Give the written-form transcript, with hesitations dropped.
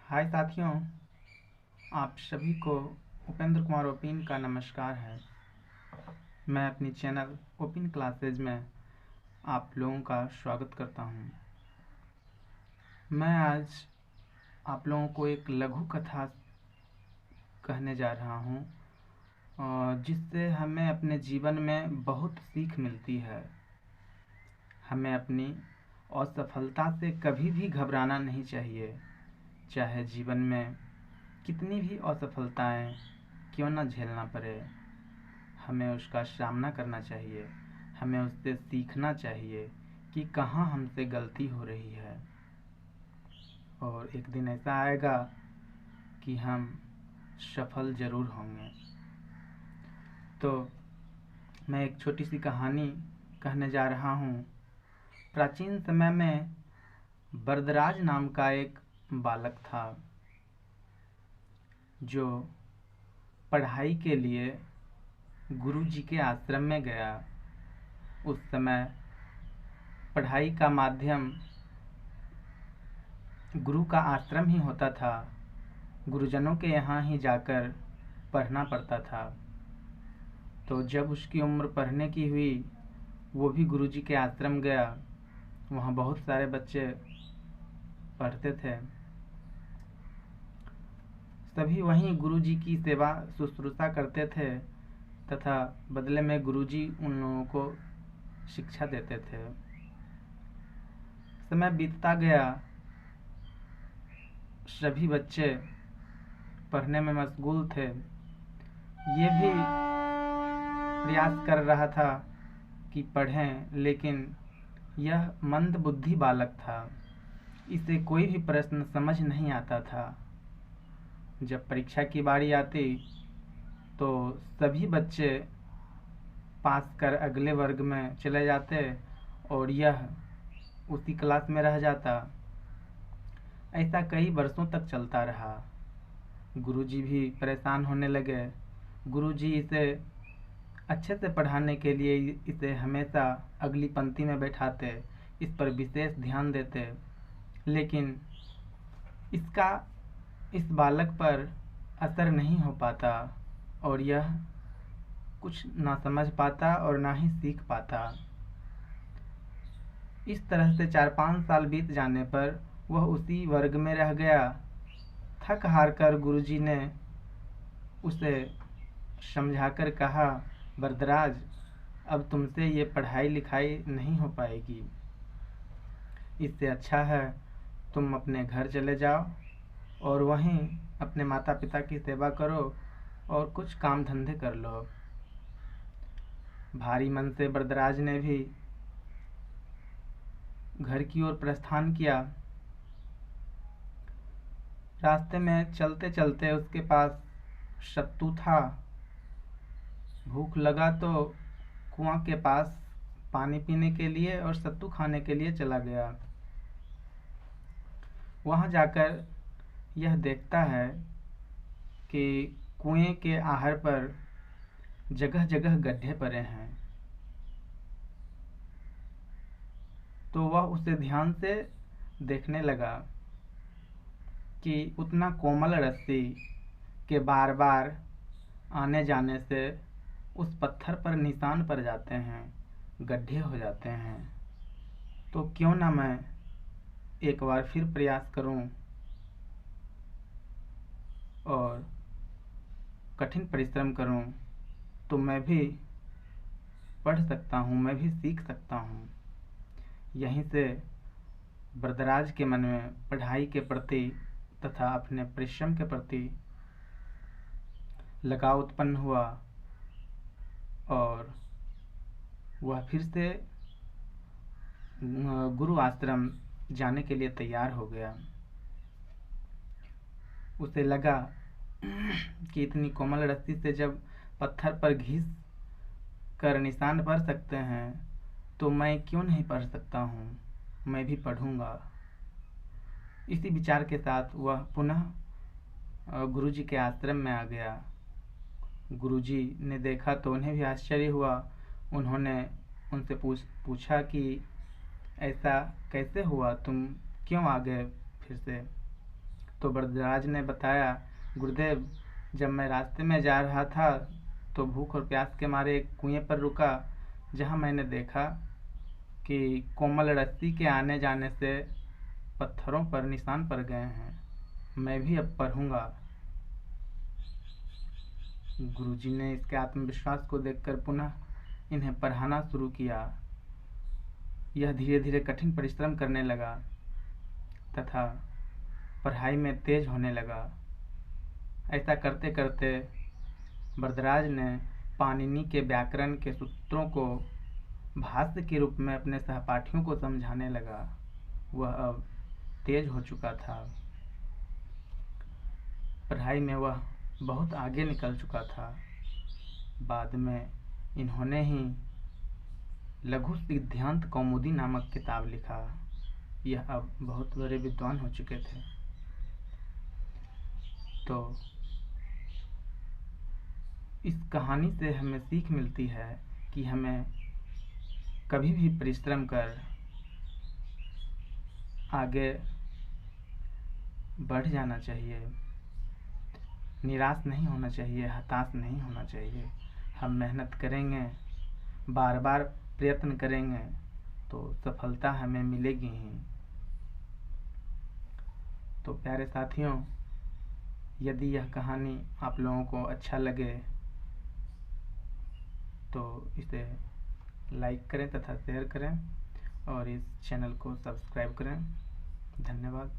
हाय साथियों, आप सभी को उपेंद्र कुमार ओपिन का नमस्कार है। मैं अपनी चैनल ओपिन क्लासेज में आप लोगों का स्वागत करता हूं। मैं आज आप लोगों को एक लघु कथा कहने जा रहा हूं, जिससे हमें अपने जीवन में बहुत सीख मिलती है। हमें अपनी असफलता से कभी भी घबराना नहीं चाहिए। चाहे जीवन में कितनी भी असफलताएं क्यों न झेलना पड़े, हमें उसका सामना करना चाहिए। हमें उससे सीखना चाहिए कि कहाँ हमसे गलती हो रही है, और एक दिन ऐसा आएगा कि हम सफल ज़रूर होंगे। तो मैं एक छोटी सी कहानी कहने जा रहा हूँ। प्राचीन समय में वरदराज नाम का एक बालक था, जो पढ़ाई के लिए गुरु जी के आश्रम में गया। उस समय पढ़ाई का माध्यम गुरु का आश्रम ही होता था। गुरुजनों के यहाँ ही जाकर पढ़ना पड़ता था। तो जब उसकी उम्र पढ़ने की हुई, वो भी गुरु जी के आश्रम गया। वहाँ बहुत सारे बच्चे पढ़ते थे। सभी वहीं गुरु जी की सेवा शुश्रूषा करते थे, तथा बदले में गुरु जी उन लोगों को शिक्षा देते थे। समय बीतता गया, सभी बच्चे पढ़ने में मशगूल थे। ये भी प्रयास कर रहा था कि पढ़ें, लेकिन यह मंद बुद्धि बालक था। इसे कोई भी प्रश्न समझ नहीं आता था। जब परीक्षा की बारी आती तो सभी बच्चे पास कर अगले वर्ग में चले जाते और यह उसी क्लास में रह जाता। ऐसा कई वर्षों तक चलता रहा। गुरुजी भी परेशान होने लगे। गुरुजी इसे अच्छे से पढ़ाने के लिए इसे हमेशा अगली पंक्ति में बैठाते, इस पर विशेष ध्यान देते, लेकिन इसका इस बालक पर असर नहीं हो पाता और यह कुछ ना समझ पाता और ना ही सीख पाता। इस तरह से 4-5 साल बीत जाने पर वह उसी वर्ग में रह गया। थक हार कर गुरुजी ने उसे समझाकर कहा, वरदराज, अब तुमसे ये पढ़ाई लिखाई नहीं हो पाएगी। इससे अच्छा है तुम अपने घर चले जाओ और वहीं अपने माता पिता की सेवा करो और कुछ काम धंधे कर लो। भारी मन से वरदराज ने भी घर की ओर प्रस्थान किया। रास्ते में चलते चलते उसके पास सत्तू था। भूख लगा तो कुआं के पास पानी पीने के लिए और सत्तू खाने के लिए चला गया। वहां जाकर यह देखता है कि कुएं के आहर पर जगह जगह गड्ढे पड़े हैं। तो वह उसे ध्यान से देखने लगा कि उतना कोमल रस्सी के बार बार आने जाने से उस पत्थर पर निशान पड़ जाते हैं, गड्ढे हो जाते हैं। तो क्यों ना मैं एक बार फिर प्रयास करूं और कठिन परिश्रम करूं, तो मैं भी पढ़ सकता हूं, मैं भी सीख सकता हूं। यहीं से वरदराज के मन में पढ़ाई के प्रति तथा अपने परिश्रम के प्रति लगाव उत्पन्न हुआ और वह फिर से गुरु आश्रम जाने के लिए तैयार हो गया। उसे लगा कि इतनी कोमल रस्सी से जब पत्थर पर घिस कर निशान पड़ सकते हैं, तो मैं क्यों नहीं पढ़ सकता हूँ, मैं भी पढ़ूंगा। इसी विचार के साथ वह पुनः गुरुजी के आश्रम में आ गया। गुरुजी ने देखा तो उन्हें भी आश्चर्य हुआ। उन्होंने उनसे पूछा कि ऐसा कैसे हुआ, तुम क्यों आ गए फिर से। तो वरदराज ने बताया, गुरुदेव, जब मैं रास्ते में जा रहा था तो भूख और प्यास के मारे एक कुएं पर रुका, जहां मैंने देखा कि कोमल रस्सी के आने जाने से पत्थरों पर निशान पड़ गए हैं। मैं भी अब पढ़ूंगा। गुरुजी ने इसके आत्मविश्वास को देखकर पुनः इन्हें पढ़ाना शुरू किया। यह धीरे धीरे कठिन परिश्रम करने लगा तथा पढ़ाई में तेज होने लगा। ऐसा करते करते वरदराज ने पाणिनि के व्याकरण के सूत्रों को भाष्य के रूप में अपने सहपाठियों को समझाने लगा। वह अब तेज हो चुका था। पढ़ाई में वह बहुत आगे निकल चुका था। बाद में इन्होंने ही लघु सिद्धांत कौमुदी नामक किताब लिखा। यह अब बहुत बड़े विद्वान हो चुके थे। तो इस कहानी से हमें सीख मिलती है कि हमें कभी भी परिश्रम कर आगे बढ़ जाना चाहिए। निराश नहीं होना चाहिए, हताश नहीं होना चाहिए। हम मेहनत करेंगे, बार बार प्रयत्न करेंगे तो सफलता हमें मिलेगी ही। तो प्यारे साथियों, यदि यह कहानी आप लोगों को अच्छा लगे तो इसे लाइक करें तथा शेयर करें और इस चैनल को सब्सक्राइब करें। धन्यवाद।